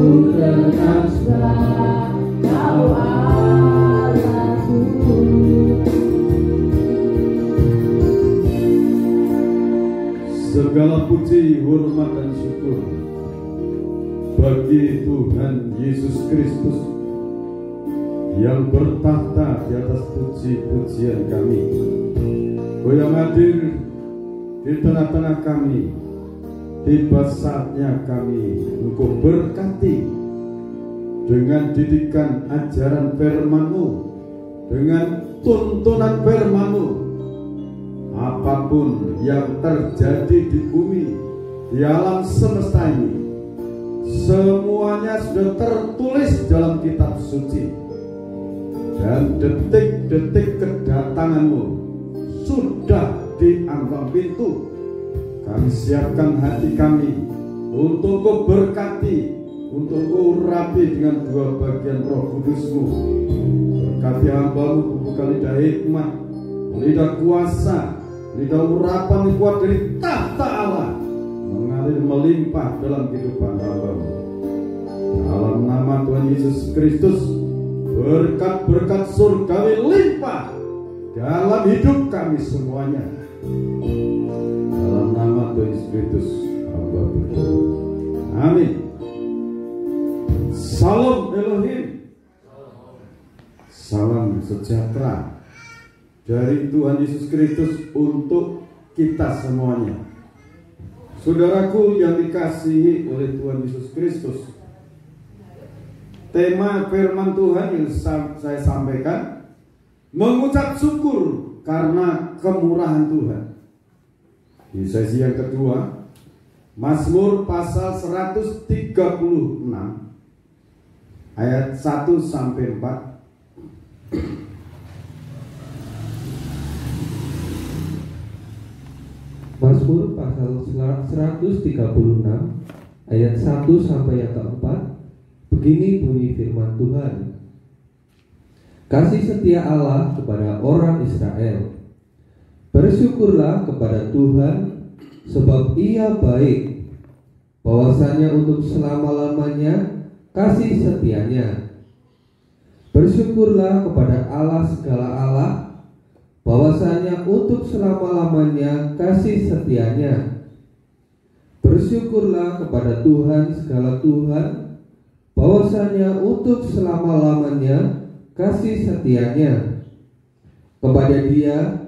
Segala puji, hormat dan syukur bagi Tuhan Yesus Kristus yang bertahta di atas puji-pujian kami, yang hadir di tengah-tengah kami. Tiba saatnya kami untuk berkati dengan didikan ajaran firman-Mu, dengan tuntunan firman-Mu. Apapun yang terjadi di bumi, di alam semesta ini, semuanya sudah tertulis dalam kitab suci. Dan detik-detik kedatangan-Mu sudah di ambang pintu. Kami siapkan hati kami untuk Kau berkati, untuk Kau urapi dengan dua bagian Roh Kudus-Mu. Berkati hamba-Mu, buka lidah hikmat, lidah kuasa, lidah urapan kuat dari tahta Allah, mengalir melimpah dalam kehidupan hamba-Mu. Dalam nama Tuhan Yesus Kristus, berkat-berkat surgawi limpah dalam hidup kami semuanya. Dalam nama Tuhan Yesus Kristus, hamba berdoa. Amin. Salam Elohim. Salam sejahtera dari Tuhan Yesus Kristus untuk kita semuanya. Saudaraku yang dikasihi oleh Tuhan Yesus Kristus, tema firman Tuhan yang saya sampaikan, mengucap syukur karena kemurahan Tuhan. Di sesi yang kedua, Mazmur pasal 136 ayat 1 sampai 4. Mazmur pasal 136 ayat 1 sampai yang keempat. Begini bunyi firman Tuhan. Kasih setia Allah kepada orang Israel. Bersyukurlah kepada Tuhan, sebab Ia baik. Bahwasanya untuk selama-lamanya kasih setianya. Bersyukurlah kepada Allah segala Allah, bahwasanya untuk selama-lamanya kasih setianya. Bersyukurlah kepada Tuhan segala Tuhan, bahwasanya untuk selama-lamanya kasih setianya. Kepada Dia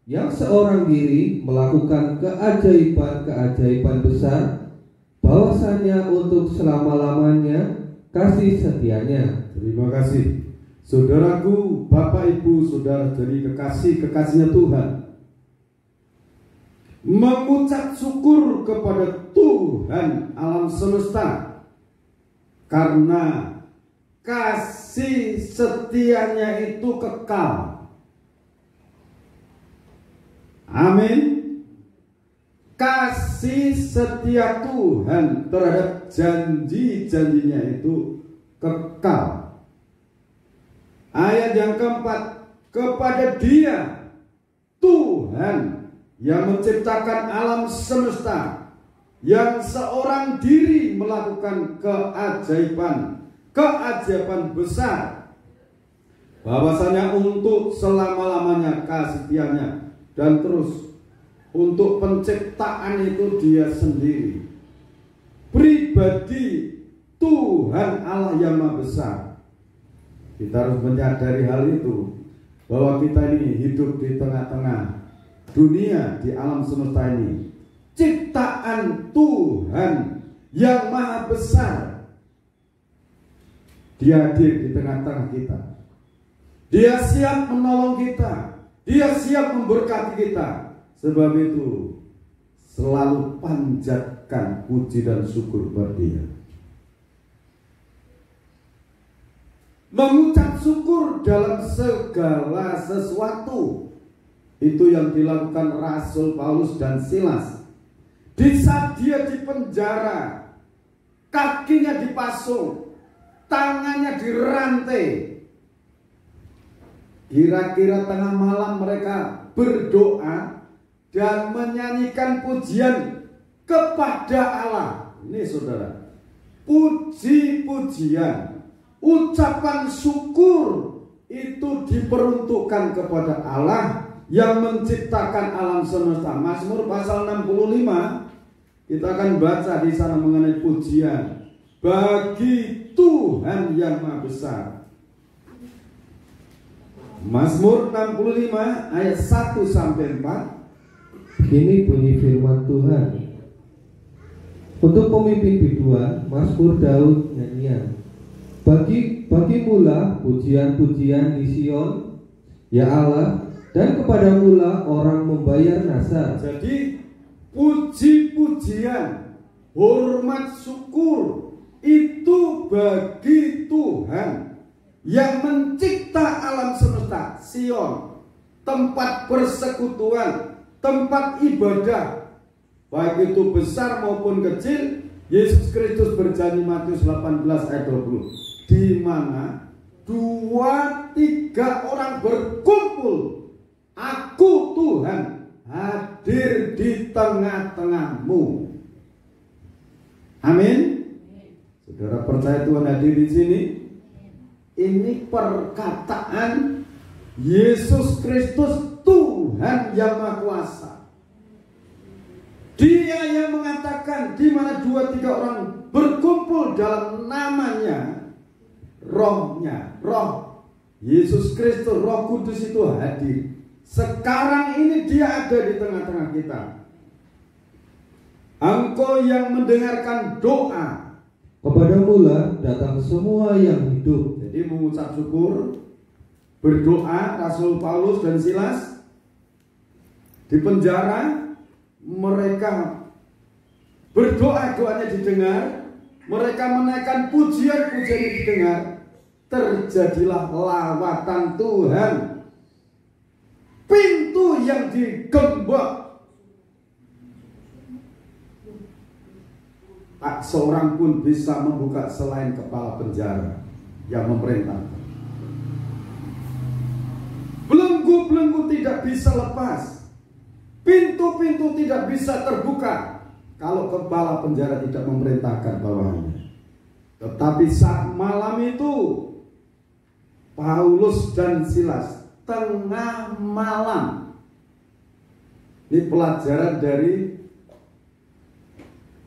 yang seorang diri melakukan keajaiban-keajaiban besar, bahwasanya untuk selama-lamanya kasih setianya. Terima kasih. Saudaraku, Bapak Ibu, Saudara dari kekasih-kekasihnya Tuhan, mengucap syukur kepada Tuhan alam semesta karena kasih setianya itu kekal. Amin. Kasih setia Tuhan terhadap janji-janjinya itu kekal. Ayat yang keempat, kepada Dia Tuhan yang menciptakan alam semesta, yang seorang diri melakukan keajaiban besar, bahwasanya untuk selama-lamanya kasih setianya. Dan terus untuk penciptaan itu Dia sendiri, pribadi Tuhan Allah yang Maha Besar. Kita harus menyadari hal itu, bahwa kita ini hidup di tengah-tengah dunia, di alam semesta ini, ciptaan Tuhan yang Maha Besar. Dia hadir di tengah-tengah kita. Dia siap menolong kita. Dia siap memberkati kita. Sebab itu selalu panjatkan puji dan syukur kepada Dia. Mengucap syukur dalam segala sesuatu, itu yang dilakukan Rasul Paulus dan Silas. Di saat dia di penjara, kakinya dipasung, tangannya dirantai. Kira-kira tengah malam mereka berdoa dan menyanyikan pujian kepada Allah. Ini saudara, puji-pujian, ucapan syukur itu diperuntukkan kepada Allah yang menciptakan alam semesta. Mazmur pasal 65 kita akan baca di sana mengenai pujian bagi Tuhan yang Maha Besar. Mazmur 65 ayat 1 sampai 4. Ini bunyi firman Tuhan. Untuk pemimpin biduan, Mazmur Daud nyanyian. Bagimulah pujian-pujian di Sion, ya Allah, dan kepadamulah orang membayar nasar. Jadi puji-pujian, hormat syukur itu bagi Tuhan yang mencipta alam semesta, Sion, tempat persekutuan, tempat ibadah, baik itu besar maupun kecil. Yesus Kristus berjanji Matius 18 ayat 20, di mana 2-3 orang berkumpul, aku Tuhan hadir di tengah-tengahmu. Amin. Saudara percaya Tuhan hadir di sini? Ini perkataan Yesus Kristus, Tuhan yang Maha Kuasa. Dia yang mengatakan di mana 2-3 orang berkumpul dalam namanya, rohnya, roh Yesus Kristus, Roh Kudus itu hadir. Sekarang ini dia ada di tengah-tengah kita. Engkau yang mendengarkan doa, kepadamulah datang semua yang hidup. Jadi mengucap syukur, berdoa. Rasul Paulus dan Silas di penjara, mereka berdoa, doanya didengar, mereka menaikkan pujian-pujian didengar. Terjadilah lawatan Tuhan. Pintu yang digembok, tak seorang pun bisa membuka selain kepala penjara yang memerintahkan. Belenggu-belenggu tidak bisa lepas, pintu-pintu tidak bisa terbuka kalau kepala penjara tidak memerintahkan bawahannya. Tetapi saat malam itu Paulus dan Silas tengah malam, ini pelajaran dari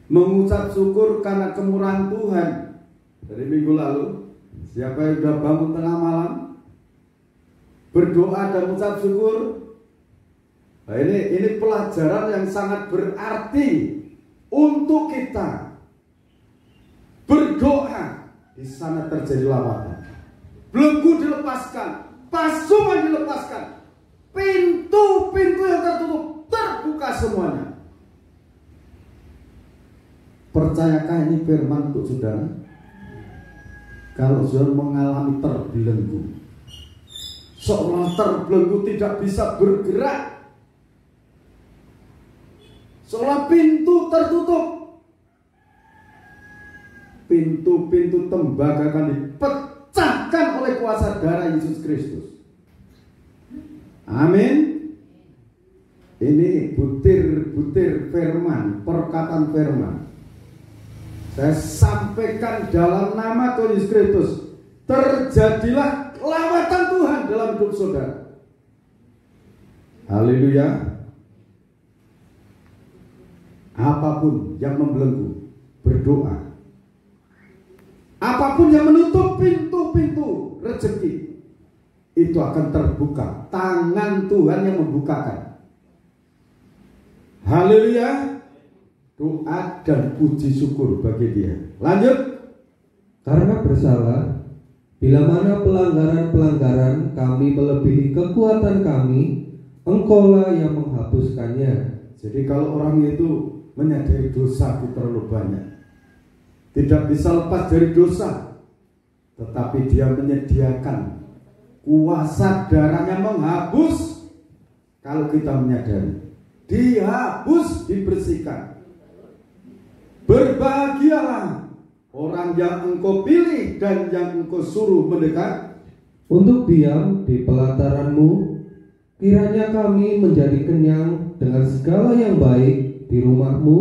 mengucap syukur karena kemurahan Tuhan dari minggu lalu. Siapa yang sudah bangun tengah malam berdoa dan mengucap syukur, nah ini pelajaran yang sangat berarti untuk kita. Berdoa, di sana terjadi lawatan, belenggu dilepaskan, pasungan dilepaskan, pintu-pintu yang tertutup terbuka semuanya. Percayakah ini firman untuk saudara? Kalau saudara mengalami terbelenggu, seolah terbelenggu tidak bisa bergerak, seolah pintu tertutup, pintu-pintu tembaga akan dipecahkan oleh kuasa darah Yesus Kristus. Amin. Ini butir-butir firman, perkataan firman. Saya sampaikan dalam nama Tuhan Yesus Kristus, terjadilah lawatan Tuhan dalam hidup saudara. Haleluya. Apapun yang membelenggu, berdoa. Apapun yang menutup pintu-pintu rezeki, itu akan terbuka. Tangan Tuhan yang membukakan. Haleluya. Doa dan puji syukur bagi dia. Lanjut. Karena bersalah, bila mana pelanggaran-pelanggaran kami melebihi kekuatan kami, Engkaulah yang menghapuskannya. Jadi kalau orang itu menyadari dosa itu terlalu banyak, tidak bisa lepas dari dosa, tetapi dia menyediakan kuasa darahnya menghapus. Kalau kita menyadari, dihapus, dibersihkan. Berbahagialah orang yang Engkau pilih dan yang Engkau suruh mendekat untuk diam di pelataran-Mu. Kiranya kami menjadi kenyang dengan segala yang baik di rumah-Mu,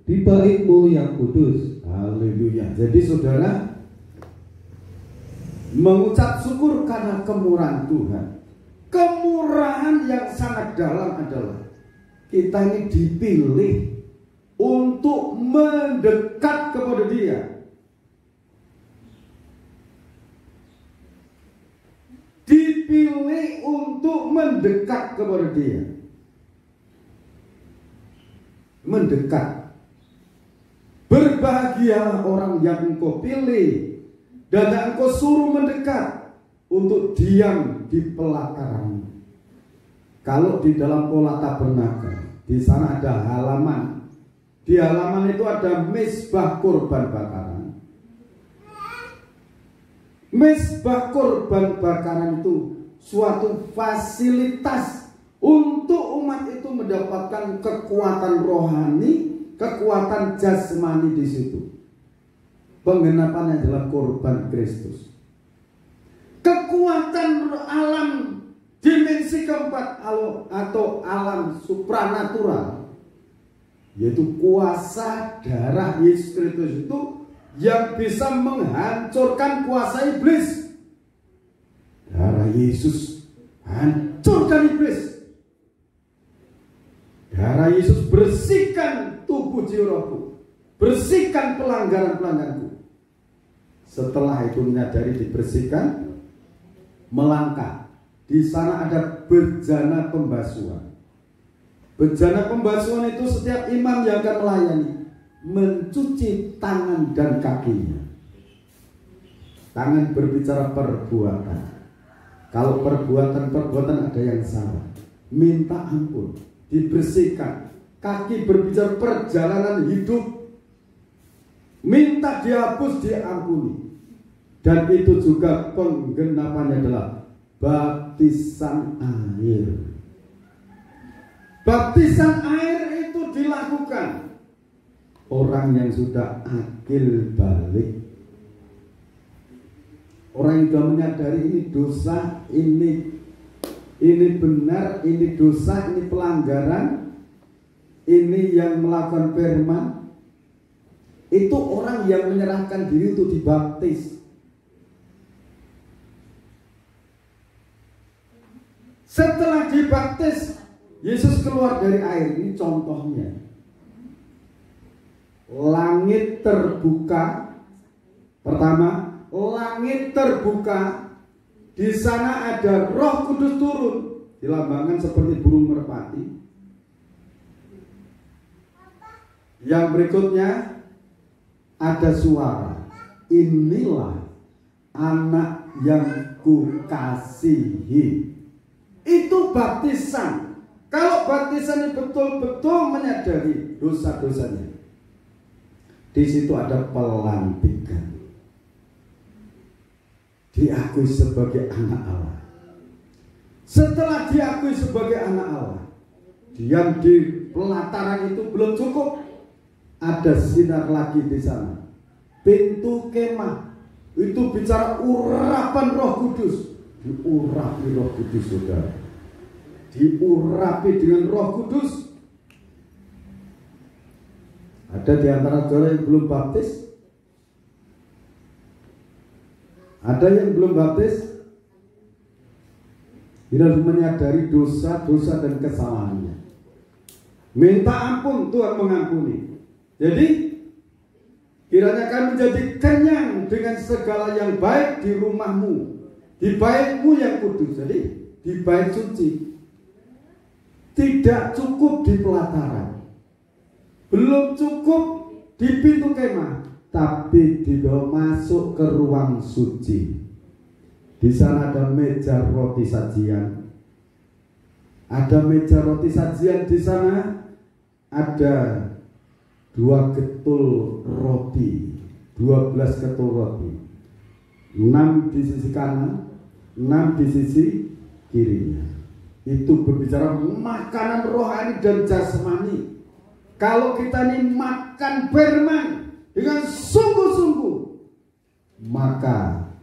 di bait-Mu yang kudus. Haleluya. Jadi saudara, mengucap syukur karena kemurahan Tuhan. Kemurahan yang sangat dalam adalah kita ini dipilih untuk mendekat kepada Dia. Dipilih untuk mendekat kepada Dia. Mendekat. Berbahagialah orang yang engkau pilih dan yang engkau suruh mendekat untuk diam di pelataranmu. Kalau di dalam pola tabernakel, di sana ada halaman. Di halaman itu ada mezbah korban bakaran. Mezbah korban bakaran itu suatu fasilitas untuk umat itu mendapatkan kekuatan rohani, kekuatan jasmani di situ. Penggenapannya adalah korban Kristus. Kekuatan alam dimensi keempat atau alam supranatural, yaitu kuasa darah Yesus Kristus itu yang bisa menghancurkan kuasa iblis. Darah Yesus hancurkan iblis. Darah Yesus bersihkan tubuh jiwaku, bersihkan pelanggaran-pelanggaranku. Setelah itu menyadari dibersihkan, melangkah. Di sana ada bejana pembasuhan. Bejana pembasuhan itu setiap imam yang akan melayani mencuci tangan dan kakinya. Tangan berbicara perbuatan. Kalau perbuatan ada yang salah, minta ampun, dibersihkan. Kaki berbicara perjalanan hidup, minta dihapus, diampuni. Dan itu juga penggenapannya adalah baptisan air. Baptisan air itu dilakukan orang yang sudah akil balik, orang yang sudah menyadari ini dosa, ini benar, ini dosa, ini pelanggaran, ini yang melakukan firman. Itu orang yang menyerahkan diri untuk dibaptis. Setelah dibaptis, Yesus keluar dari air. Ini contohnya. Langit terbuka. Pertama, langit terbuka. Di sana ada Roh Kudus turun, dilambangkan seperti burung merpati. Yang berikutnya ada suara, inilah anak yang kukasihi. Itu baptisan. Kalau baptisan betul-betul menyadari dosa-dosanya, di situ ada pelantikan. Diakui sebagai anak Allah. Setelah diakui sebagai anak Allah, diam di pelataran itu belum cukup. Ada sinar lagi di sana. Pintu kemah itu bicara urapan Roh Kudus. Diurapi Roh Kudus, saudara. Diurapi dengan Roh Kudus. Ada di antara saudara yang belum baptis? Ada yang belum baptis? Dia harus menyadari dosa-dosa dan kesalahannya. Minta ampun, Tuhan mengampuni. Jadi kiranya kami menjadi kenyang dengan segala yang baik di rumahmu, di baitmu yang kudus. Jadi di bait suci. Tidak cukup di pelataran, belum cukup di pintu kemah, tapi dibawa masuk ke ruang suci. Di sana ada meja roti sajian. Ada meja roti sajian di sana. Ada 2 ketul roti, 12 ketul roti, 6 di sisi kanan, 6 di sisi kirinya. Itu berbicara makanan rohani dan jasmani. Kalau kita ini makan firman dengan sungguh-sungguh, maka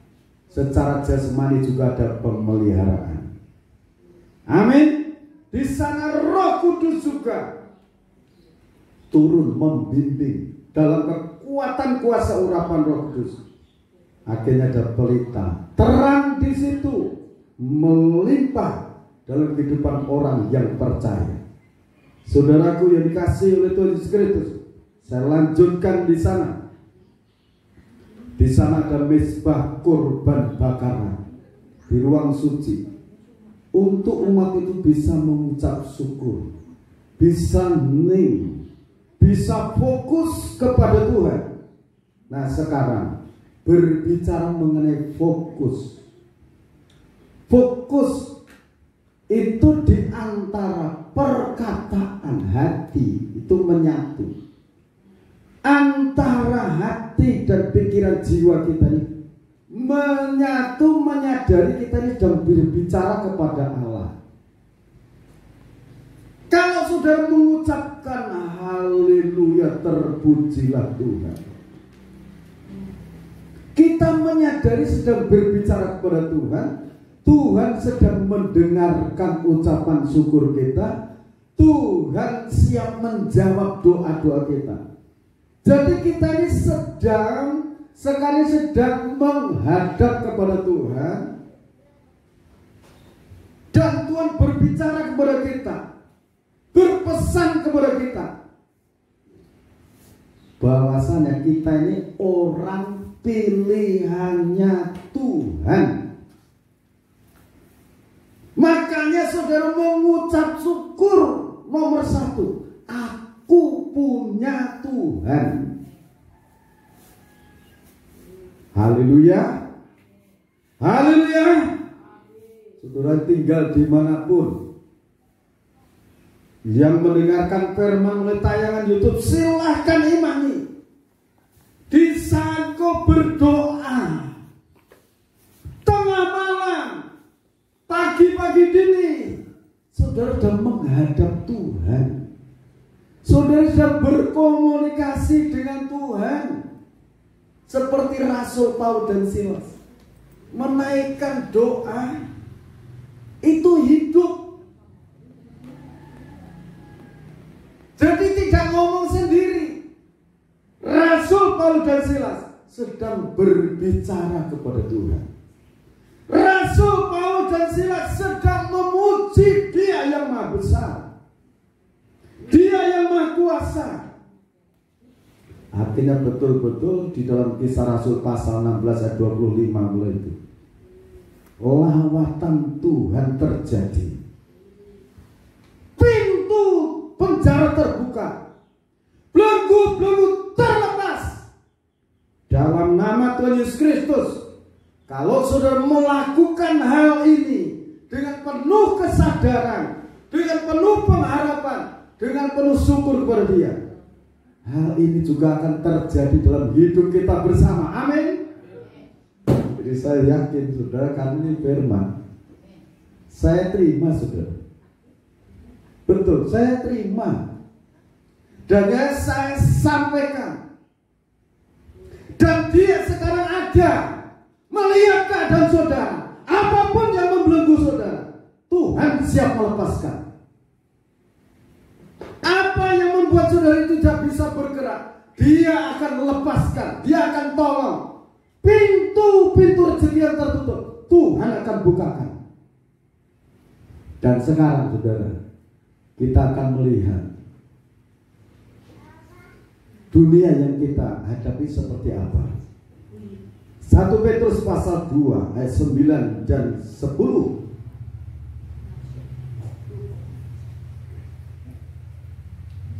secara jasmani juga ada pemeliharaan. Amin. Di sana Roh Kudus juga turun membimbing dalam kekuatan kekuatan kuasa urapan Roh Kudus. Akhirnya ada pelita, terang di situ melimpah dalam kehidupan orang yang percaya. Saudaraku yang dikasihi oleh Tuhan Yesus Kristus, saya lanjutkan di sana. Di sana ada mezbah korban bakaran di ruang suci untuk umat itu bisa mengucap syukur, bisa hening, bisa fokus kepada Tuhan. Nah sekarang berbicara mengenai fokus. Fokus itu di antara perkataan hati itu menyatu. Antara hati dan pikiran jiwa kita ini menyatu, menyadari kita ini sedang berbicara kepada Allah. Kalau saudara mengucapkan haleluya, terpujilah Tuhan, kita menyadari sedang berbicara kepada Tuhan. Tuhan sedang mendengarkan ucapan syukur kita. Tuhan siap menjawab doa-doa kita. Jadi kita ini sedang menghadap kepada Tuhan, dan Tuhan berbicara kepada kita, berpesan kepada kita bahwasanya kita ini orang pilihannya Tuhan. Makanya saudara mengucap syukur nomor satu, aku punya Tuhan. Haleluya, haleluya. Saudara tinggal dimanapun, yang mendengarkan firman melalui tayangan YouTube, silahkan imani. Di saat kau berdoa, tengah malam, pagi-pagi dini, saudara sudah menghadap Tuhan. Saudara sudah berkomunikasi dengan Tuhan. Seperti Rasul Paulus dan Silas menaikkan doa, itu hidup. Jadi tidak ngomong sendiri. Rasul Paulus dan Silas sedang berbicara kepada Tuhan. Rasul Paulus dan Silas sedang memuji Dia yang Maha Besar, Dia yang Maha Kuasa. Artinya betul-betul di dalam Kisah Rasul pasal 16 ayat 25 mulai itu, lawatan Tuhan terjadi. Pintu penjara terbuka, belenggu-belenggu terlepas. Dalam nama Tuhan Yesus Kristus, kalau saudara melakukan hal ini dengan penuh kesadaran, dengan penuh pengharapan, dengan penuh syukur kepada Dia, hal ini juga akan terjadi dalam hidup kita bersama. Amin. Jadi saya yakin saudara, karena ini firman, saya terima saudara. Betul, saya terima. Dan saya sampaikan. Dan Dia sekarang ada, melihat keadaan saudara. Apapun yang membelenggu saudara, Tuhan siap melepaskan. Apa yang membuat saudara itu tidak bisa bergerak, Dia akan melepaskan, Dia akan tolong. Pintu-pintu rezeki yang tertutup, Tuhan akan bukakan. Dan sekarang saudara, kita akan melihat dunia yang kita hadapi seperti apa. 1 Petrus pasal 2 ayat 9 dan 10.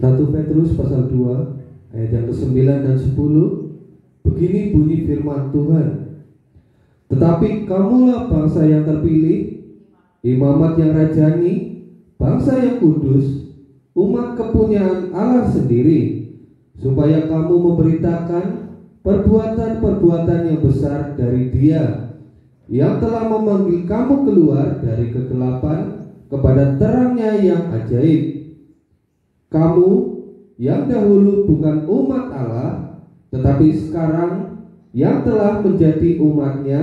1 Petrus pasal 2 ayat yang ke-9 dan 10. Begini bunyi firman Tuhan. Tetapi kamulah bangsa yang terpilih, imamat yang rajani, bangsa yang kudus, umat kepunyaan Allah sendiri, supaya kamu memberitakan perbuatan-perbuatan yang besar dari Dia yang telah memanggil kamu keluar dari kegelapan kepada terangnya yang ajaib. Kamu yang dahulu bukan umat Allah, tetapi sekarang yang telah menjadi umat-Nya,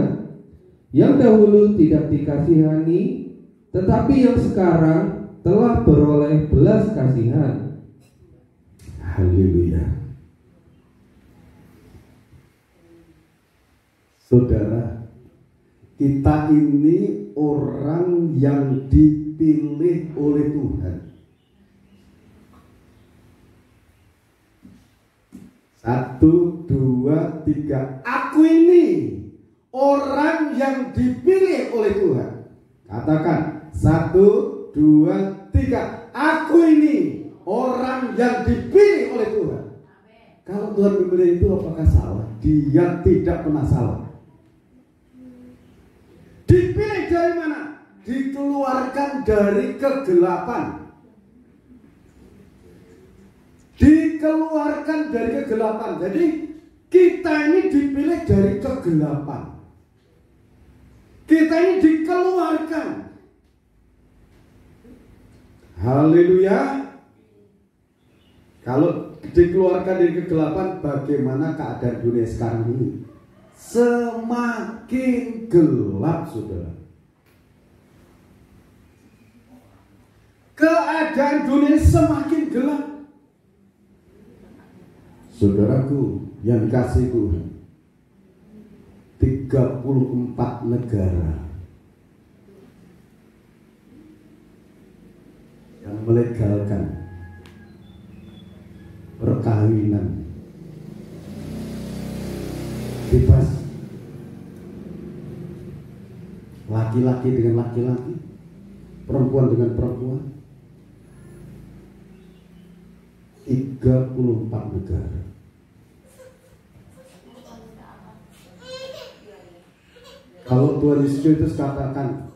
yang dahulu tidak dikasihani, tetapi yang sekarang telah beroleh belas kasihan. Haleluya. Saudara, kita ini orang yang dipilih oleh Tuhan. 1, 2, 3. Aku ini orang yang dipilih oleh Tuhan. Katakan 1, 2, 3. Aku ini orang yang dipilih oleh Tuhan. Kalau Tuhan memilih itu apakah salah? Dia tidak pernah salah. Dipilih dari mana? Dikeluarkan dari kegelapan. Dikeluarkan dari kegelapan. Jadi kita ini dipilih dari kegelapan. Kita ini dikeluarkan. Haleluya. Kalau dikeluarkan dari kegelapan, bagaimana keadaan dunia sekarang ini? Semakin gelap, saudara. Keadaan dunia semakin gelap. Saudaraku yang dikasihi Tuhan, 34 negara yang melegalkan perkawinan bebas, laki-laki dengan laki-laki, perempuan dengan perempuan. 34 negara. Kalau Tuhan Yesus Kristus katakan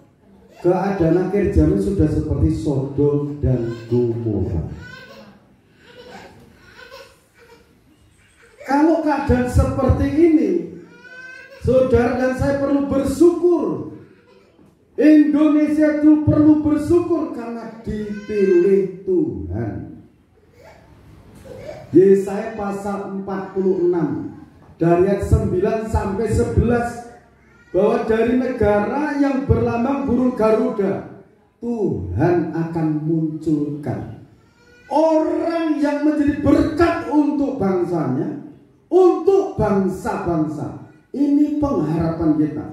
keadaan akhir zaman sudah seperti Sodom dan Gomora. Kalau keadaan seperti ini, saudara dan saya perlu bersyukur. Indonesia itu perlu bersyukur karena dipilih Tuhan. Yesaya pasal 46 dari ayat 9 sampai 11, bahwa dari negara yang berlambang burung Garuda Tuhan akan munculkan orang yang menjadi berkat untuk bangsanya, untuk bangsa-bangsa. Ini pengharapan kita.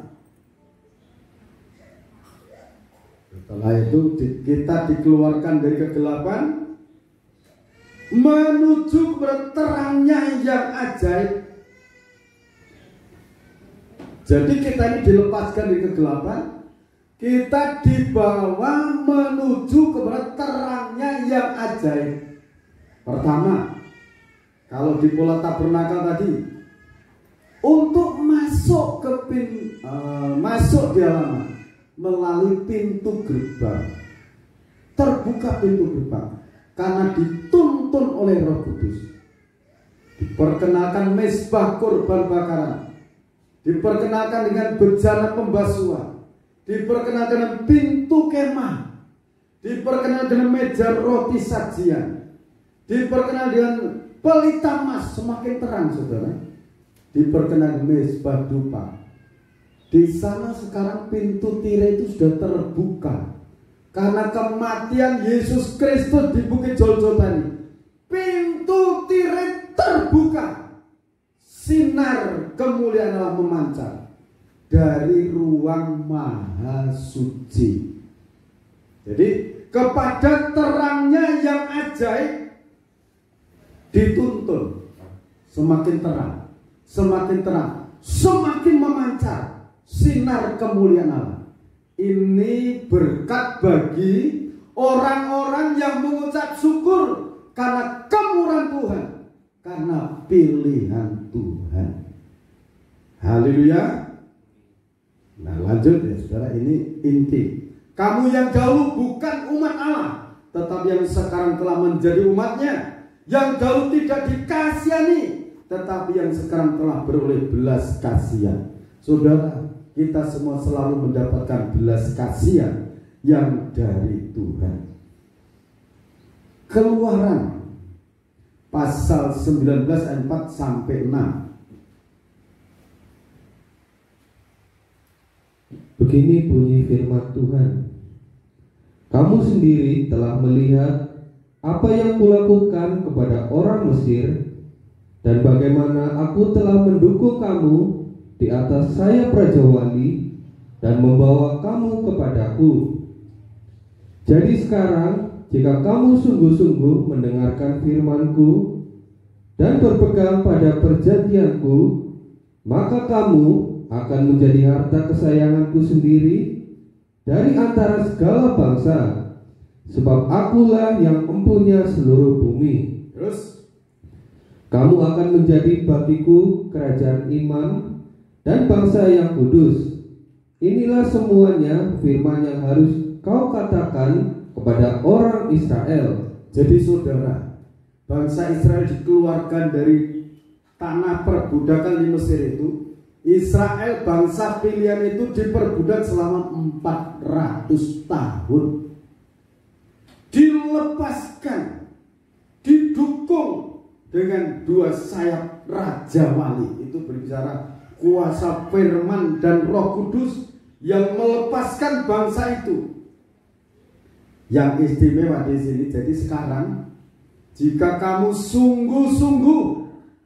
Setelah itu kita dikeluarkan dari kegelapan menuju kepada terangnya yang ajaib. Jadi kita ini dilepaskan dari kegelapan, kita dibawa menuju kepada terangnya yang ajaib. Pertama, kalau di pola tabernakel tadi, untuk masuk ke masuk di halaman melalui pintu gerbang, terbuka pintu gerbang karena dituntun oleh Roh Kudus. Diperkenalkan mezbah korban bakaran, diperkenalkan dengan bejana pembasuhan, diperkenalkan dengan pintu kemah, diperkenalkan dengan meja roti sajian, diperkenalkan dengan pelita emas semakin terang, saudara. Diperkenalkan mezbah dupa. Di sana sekarang pintu tirai itu sudah terbuka karena kematian Yesus Kristus di Bukit Golgota. Pintu tirai terbuka. Sinar kemuliaan Allah memancar dari ruang maha suci. Jadi kepada terangnya yang ajaib dituntun. Semakin terang, semakin terang, semakin memancar sinar kemuliaan Allah. Ini berkat bagi orang-orang yang mengucap syukur karena kemurahan Tuhan, karena pilihan Tuhan. Haleluya. Nah, lanjut ya saudara, ini inti. Kamu yang dahulu bukan umat Allah, tetapi yang sekarang telah menjadi umatnya, yang dahulu tidak dikasihani, tetapi yang sekarang telah beroleh belas kasihan. Saudara, kita semua selalu mendapatkan belas kasihan yang dari Tuhan. Keluaran pasal 19 ayat 4 sampai 6. Begini bunyi firman Tuhan. Kamu sendiri telah melihat apa yang kulakukan kepada orang Mesir, dan bagaimana aku telah mendukung kamu di atas sayap Raja Wali dan membawa kamu kepadaku. Jadi sekarang, jika kamu sungguh-sungguh mendengarkan firman-Ku dan berpegang pada perjanjian-Ku, maka kamu akan menjadi harta kesayangan-Ku sendiri dari antara segala bangsa, sebab Akulah yang mempunyai seluruh bumi. Terus Kamu akan menjadi bagiku kerajaan imam dan bangsa yang kudus. Inilah semuanya firman yang harus kau katakan kepada orang Israel. jadi saudara, bangsa Israel dikeluarkan dari tanah perbudakan di Mesir itu. Israel bangsa pilihan itu diperbudak selama 400 tahun. Dilepaskan, didukung dengan dua sayap Raja Wali. Itu berbicara kuasa firman dan Roh Kudus yang melepaskan bangsa itu. Yang istimewa di sini, jadi sekarang jika kamu sungguh-sungguh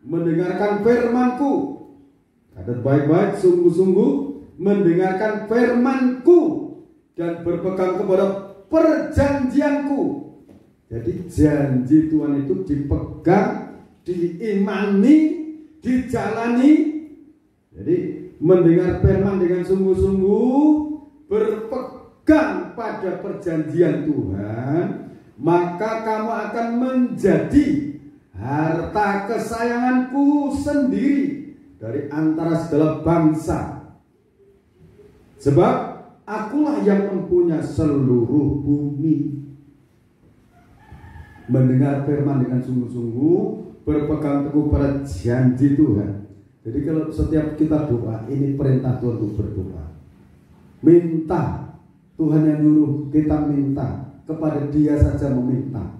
mendengarkan firman-Ku, catat baik-baik, sungguh-sungguh mendengarkan firman-Ku dan berpegang kepada perjanjian-Ku. Jadi janji Tuhan itu dipegang, diimani, dijalani. Jadi mendengar firman dengan sungguh-sungguh, berpegang pada perjanjian Tuhan, maka kamu akan menjadi harta kesayangan-Ku sendiri dari antara segala bangsa. Sebab Akulah yang mempunyai seluruh bumi. Mendengar firman dengan sungguh-sungguh, berpegang teguh pada janji Tuhan. Jadi kalau setiap kita doa, ini perintah Tuhan untuk berdoa. Minta, Tuhan yang nyuruh kita minta, kepada Dia saja meminta.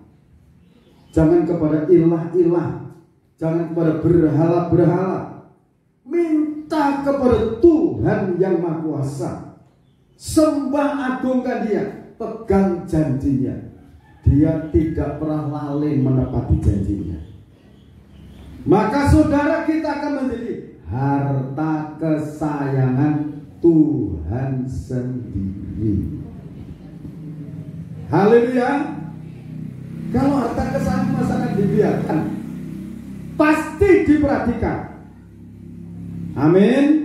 Jangan kepada ilah-ilah, jangan kepada berhala-berhala. Minta kepada Tuhan yang Maha Kuasa. Sembah agungkan Dia, pegang janjinya. Dia tidak pernah lalai menepati janjinya. Maka saudara, kita akan menjadi harta kesayangan Tuhan sendiri. Haleluya. Kalau harta kesayangan masa akan dibiarkan? Pasti diperhatikan. Amin.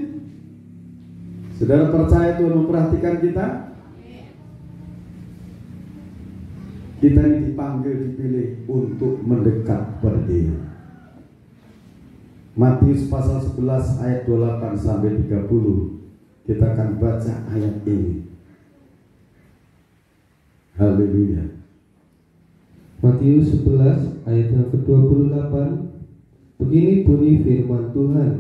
Saudara percaya Tuhan memperhatikan kita? Kita ini dipanggil, dipilih untuk mendekat kepada Dia. Matius pasal 11 ayat 28 sampai 30. Kita akan baca ayat ini. Haleluya. Matius 11 ayat yang ke-28. Begini bunyi firman Tuhan.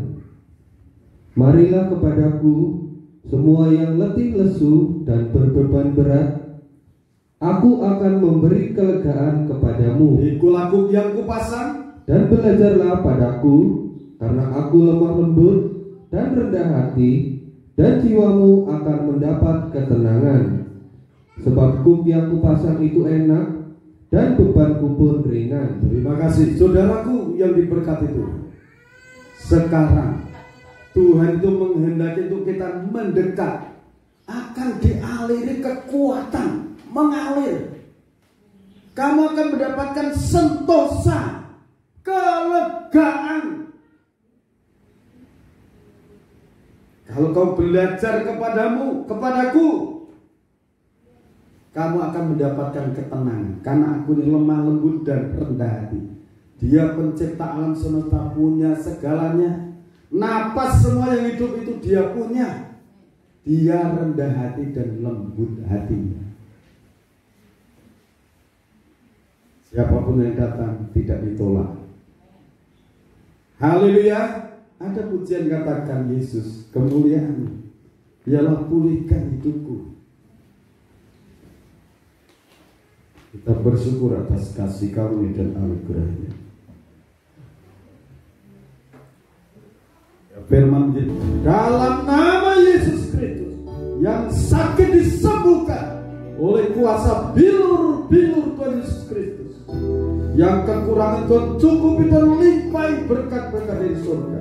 Marilah kepadaku semua yang letih lesu dan berbeban berat, Aku akan memberi kelegaan kepadamu. Ikul aku yang kupasang, dan belajarlah padaku, karena aku lemah lembut dan rendah hati, dan jiwamu akan mendapat ketenangan. Sebab kuk yang kupasang itu enak, dan bebanku pun ringan. Terima kasih saudaraku yang diberkati Tuhan. Sekarang Tuhan itu menghendaki untuk kita mendekat, akan dialiri kekuatan, mengalir. Kamu akan mendapatkan sentosa, kelegaan. Kalau kau belajar kepadaku, kamu akan mendapatkan ketenangan. Karena aku ini lemah lembut dan rendah hati. Dia pencipta alam semesta, punya segalanya. Napas semua yang hidup itu Dia punya. Dia rendah hati dan lembut hatinya. Siapapun yang datang tidak ditolak. Haleluya. Ada pujian katakan Yesus, kemuliaan biarlah pulihkan hidupku. Kita bersyukur atas kasih karunia dan anugerahnya. Firman menjadi dalam nama Yesus Kristus yang sakit disembuhkan oleh kuasa bilur-bilur Tuhan Yesus Kristus, yang kekurangan Tuhan cukupi dan limpahi berkat-berkat dari surga.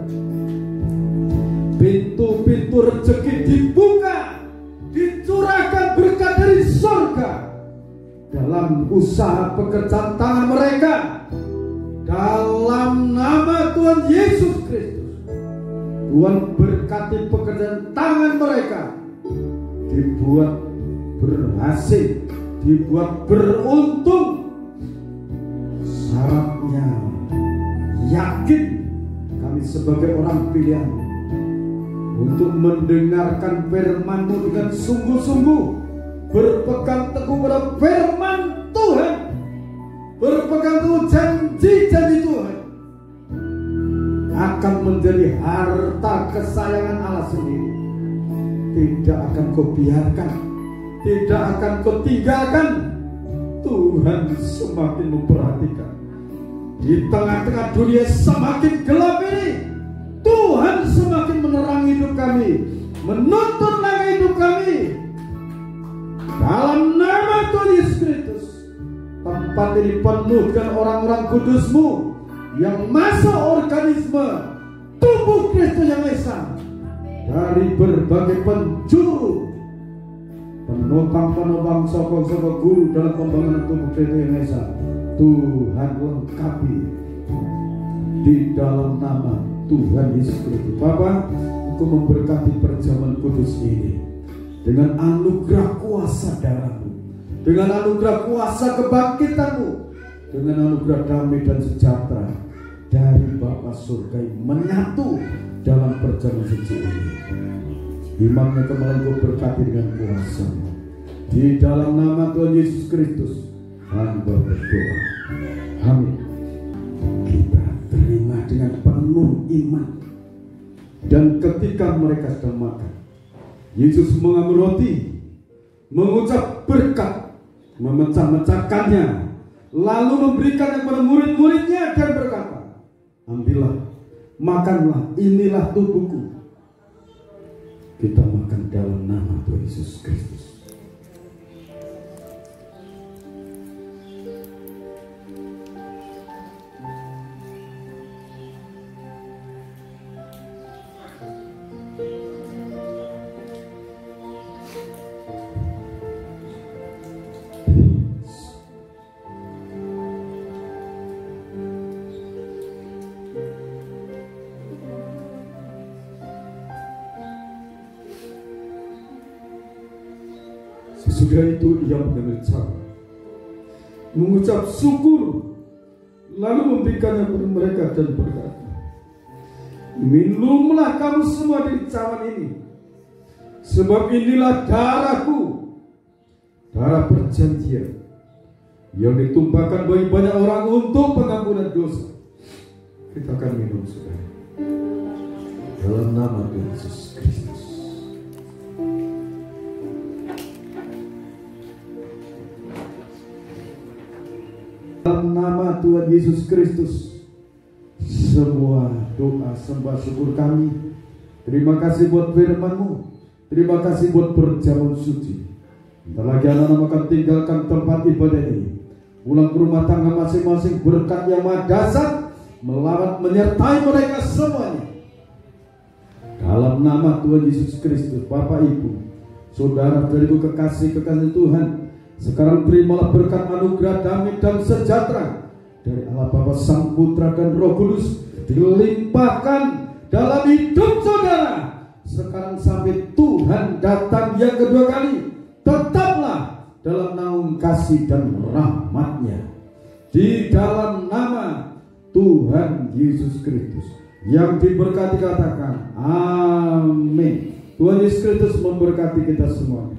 pintu-pintu rezeki dibuka, dicurahkan berkat dari surga dalam usaha pekerjaan tangan mereka. Dalam nama Tuhan Yesus Kristus, Tuhan berkati pekerjaan tangan mereka, dibuat berhasil, dibuat beruntung. Syaratnya yakin kami sebagai orang pilihan untuk mendengarkan firman-Mu dengan sungguh-sungguh, berpegang teguh pada firman Tuhan, berpegang teguh janji-janji Tuhan, akan menjadi harta kesayangan Allah sendiri. Tidak akan Kau biarkan, tidak akan Kau tinggalkan. Tuhan semakin memperhatikan. Di tengah-tengah dunia semakin gelap ini, Tuhan semakin menerangi hidup kami, menuntun langkah hidup kami. Dalam nama Tuhan Yesus Kristus, tempat ini penuh dengan orang-orang kudus-Mu yang masuk organisme tubuh Kristus yang Esa dari berbagai penjuru, penopang-penopang, sokong-sokong guru dalam pembangunan tubuh Kristus yang Esa. Tuhan lengkapi di dalam nama Tuhan Yesus Kristus. Bapa, Engkau memberkati perjamuan kudus ini dengan anugerah kuasa darah-Mu, dengan anugerah kuasa kebangkitan-Mu, dengan anugerah damai dan sejahtera dari Bapa surga menyatu dalam perjamuan suci ini. Imamnya kembali Engkau berkati dengan kuasa-Mu. Di dalam nama Tuhan Yesus Kristus hamba berdoa. Amin. Kita terima dengan penuh iman. Dan ketika mereka sedang makan, Yesus mengambil roti, mengucap berkat, memecah-mecahkannya, lalu memberikan kepada murid-muridnya dan berkata, ambillah, makanlah, inilah tubuhku. Kita makan dalam nama Tuhan Yesus Kristus. Sesudah itu ia mengambil cawan, mengucap syukur, lalu memberikannya kepada mereka dan berkata, minumlah kamu semua dari cawan ini, sebab inilah darahku, darah perjanjian yang ditumpahkan bagi banyak orang untuk pengampunan dosa. Kita akan minum saudara, dalam nama Tuhan Yesus Kristus. Dalam nama Tuhan Yesus Kristus, semua doa sembah syukur kami. Terima kasih buat firman-Mu, terima kasih buat perjamuan suci. Bentar lagi anak-anak akan tinggalkan tempat ibadah ini, pulang ke rumah tangga masing-masing. Berkat yang maha dahsyat melawat menyertai mereka semuanya. Dalam nama Tuhan Yesus Kristus, Bapak Ibu, saudara saudariku kekasih Tuhan, sekarang terimalah berkat anugerah damai dan sejahtera dari Allah Bapa, Sang Putra dan Roh Kudus dilimpahkan dalam hidup saudara sekarang sampai Tuhan datang yang kedua kali. Tetaplah dalam naungan kasih dan rahmat-Nya di dalam nama Tuhan Yesus Kristus. Yang diberkati katakan amin. Tuhan Yesus Kristus memberkati kita semua.